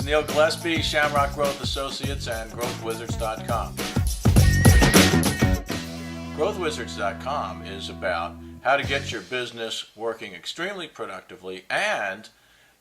Neil Gillespie, Shamrock Growth Associates, and GrowthWizards.com. GrowthWizards.com is about how to get your business working extremely productively and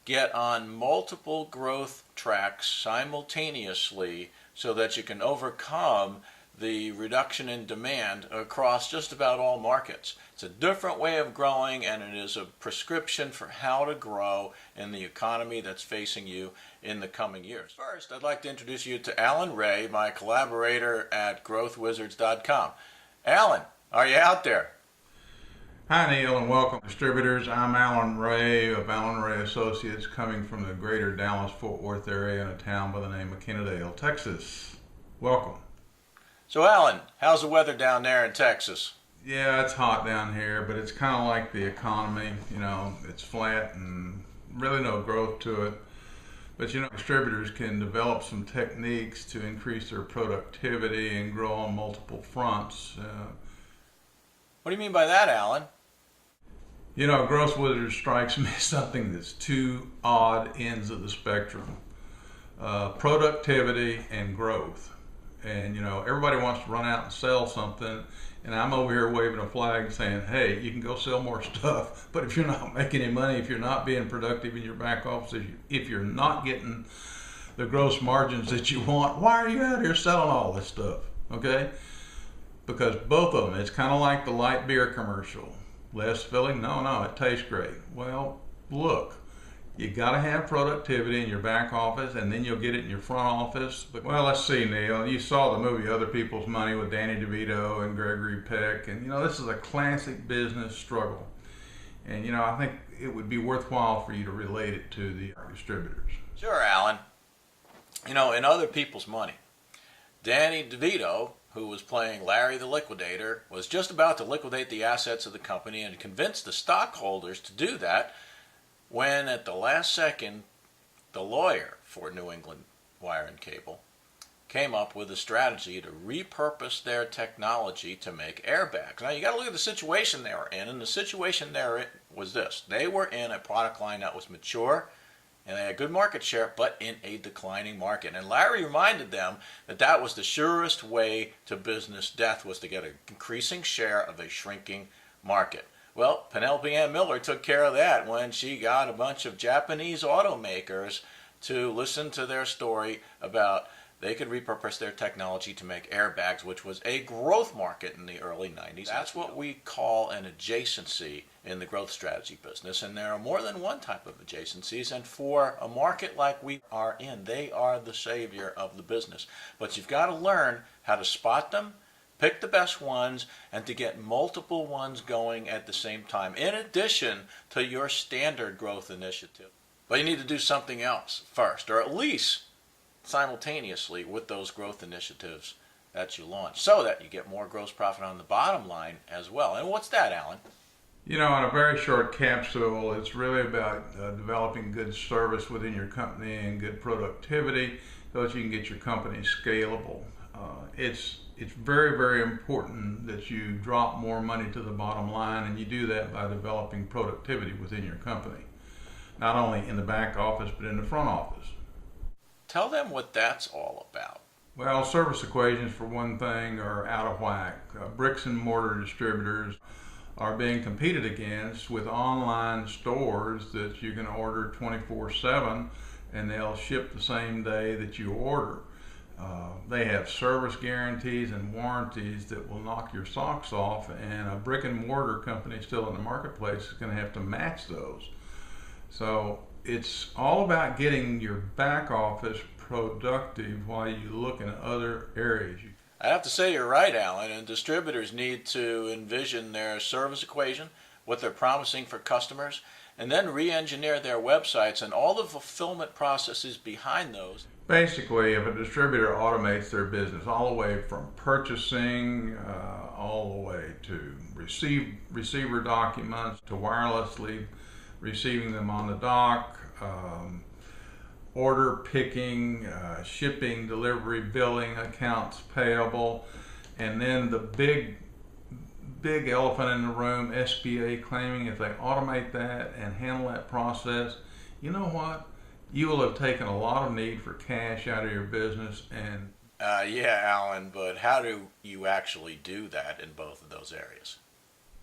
get on multiple growth tracks simultaneously so that you can overcome the reduction in demand across just about all markets. It's a different way of growing, and it is a prescription for how to grow in the economy that's facing you in the coming years. First, I'd like to introduce you to Alan Ray, my collaborator at GrowthWizards.com. Alan, are you out there? Hi Neil, and welcome distributors. I'm Alan Ray of Alan Ray Associates, coming from the greater Dallas-Fort Worth area in a town by the name of Kennedale, Texas. Welcome. So Alan, how's the weather down there in Texas? Yeah, it's hot down here, but it's kind of like the economy. You know, it's flat and really no growth to it. But you know, distributors can develop some techniques to increase their productivity and grow on multiple fronts. What do you mean by that, Alan? You know, Growth Wizards strikes me as something that's two odd ends of the spectrum. Productivity and growth. And you know, everybody wants to run out and sell something, and I'm over here waving a flag saying, hey, you can go sell more stuff, but if you're not making any money, if you're not being productive in your back office, if you're not getting the gross margins that you want, why are you out here selling all this stuff? Okay? Because both of them, it's kind of like the light beer commercial. Less filling? No, it tastes great. Well, look, you got to have productivity in your back office, and then you'll get it in your front office. But, well, let's see, Neil. You saw the movie Other People's Money with Danny DeVito and Gregory Peck, and you know, this is a classic business struggle. And you know, I think it would be worthwhile for you to relate it to the distributors. Sure, Alan. You know, in Other People's Money, Danny DeVito, who was playing Larry the Liquidator, was just about to liquidate the assets of the company and convinced the stockholders to do that when at the last second the lawyer for New England Wire and Cable came up with a strategy to repurpose their technology to make airbags. Now you got to look at the situation they were in, and the situation they were in was this. They were in a product line that was mature and they had good market share, but in a declining market. And Larry reminded them that that was the surest way to business death, was to get an increasing share of a shrinking market. Well, Penelope Ann Miller took care of that when she got a bunch of Japanese automakers to listen to their story about they could repurpose their technology to make airbags, which was a growth market in the early 90s. That's what we call an adjacency in the growth strategy business, and there are more than one type of adjacencies, and for a market like we are in, they are the savior of the business. But you've got to learn how to spot them, pick the best ones, and to get multiple ones going at the same time, in addition to your standard growth initiative. But you need to do something else first, or at least simultaneously with those growth initiatives that you launch, so that you get more gross profit on the bottom line as well. And what's that, Alan? You know, in a very short capsule, it's really about developing good service within your company and good productivity so that you can get your company scalable. It's very, very important that you drop more money to the bottom line, and you do that by developing productivity within your company, not only in the back office but in the front office. Tell them what that's all about. Well, service equations, for one thing, are out of whack. Bricks and mortar distributors are being competed against with online stores that you can order 24/7 and they'll ship the same day that you order. They have service guarantees and warranties that will knock your socks off, and a brick and mortar company still in the marketplace is going to have to match those. So it's all about getting your back office productive while you look in other areas. I have to say you're right, Alan, and distributors need to envision their service equation, what they're promising for customers, and then re-engineer their websites and all the fulfillment processes behind those. Basically, if a distributor automates their business all the way from purchasing, all the way to receiver documents, to wirelessly receiving them on the dock, order picking, shipping, delivery, billing, accounts payable, and then the big elephant in the room, SBA claiming, if they automate that and handle that process, you know what? you will have taken a lot of need for cash out of your business. And Yeah, Alan, but how do you actually do that in both of those areas?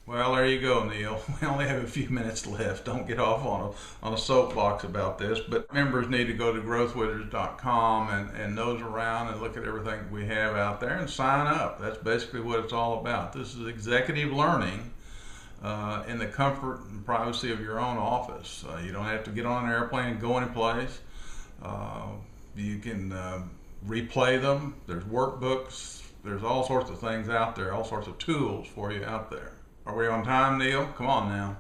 well, there you go, Neil. We only have a few minutes left. Don't get off on a soapbox about this, but members need to go to growthwizards.com and nose around and look at everything we have out there and sign up. That's basically what it's all about. This is executive learning in the comfort and privacy of your own office. You don't have to get on an airplane and go anyplace. You can replay them. There's workbooks. There's all sorts of things out there, all sorts of tools for you out there. Are we on time, Neil? Come on now.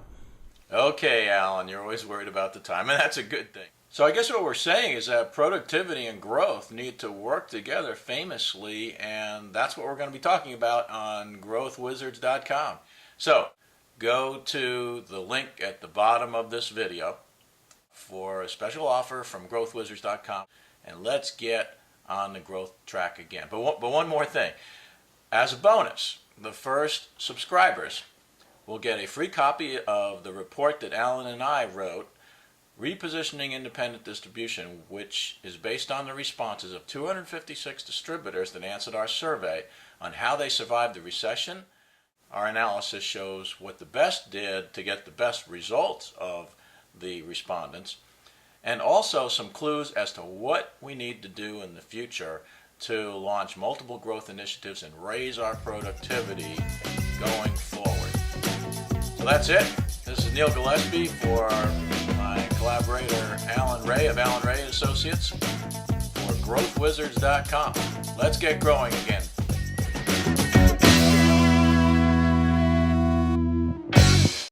Okay, Alan, you're always worried about the time, and that's a good thing. So I guess what we're saying is that productivity and growth need to work together famously, and that's what we're going to be talking about on growthwizards.com. So go to the link at the bottom of this video for a special offer from growthwizards.com, and let's get on the growth track again. But one more thing. As a bonus, the first subscribers will get a free copy of the report that Alan and I wrote, Repositioning Independent Distribution, which is based on the responses of 256 distributors that answered our survey on how they survived the recession. Our analysis shows what the best did to get the best results of the respondents, and also some clues as to what we need to do in the future to launch multiple growth initiatives and raise our productivity going forward. So that's it. This is Neil Gillespie for my collaborator Alan Ray of Alan Ray Associates for growthwizards.com. Let's get growing again.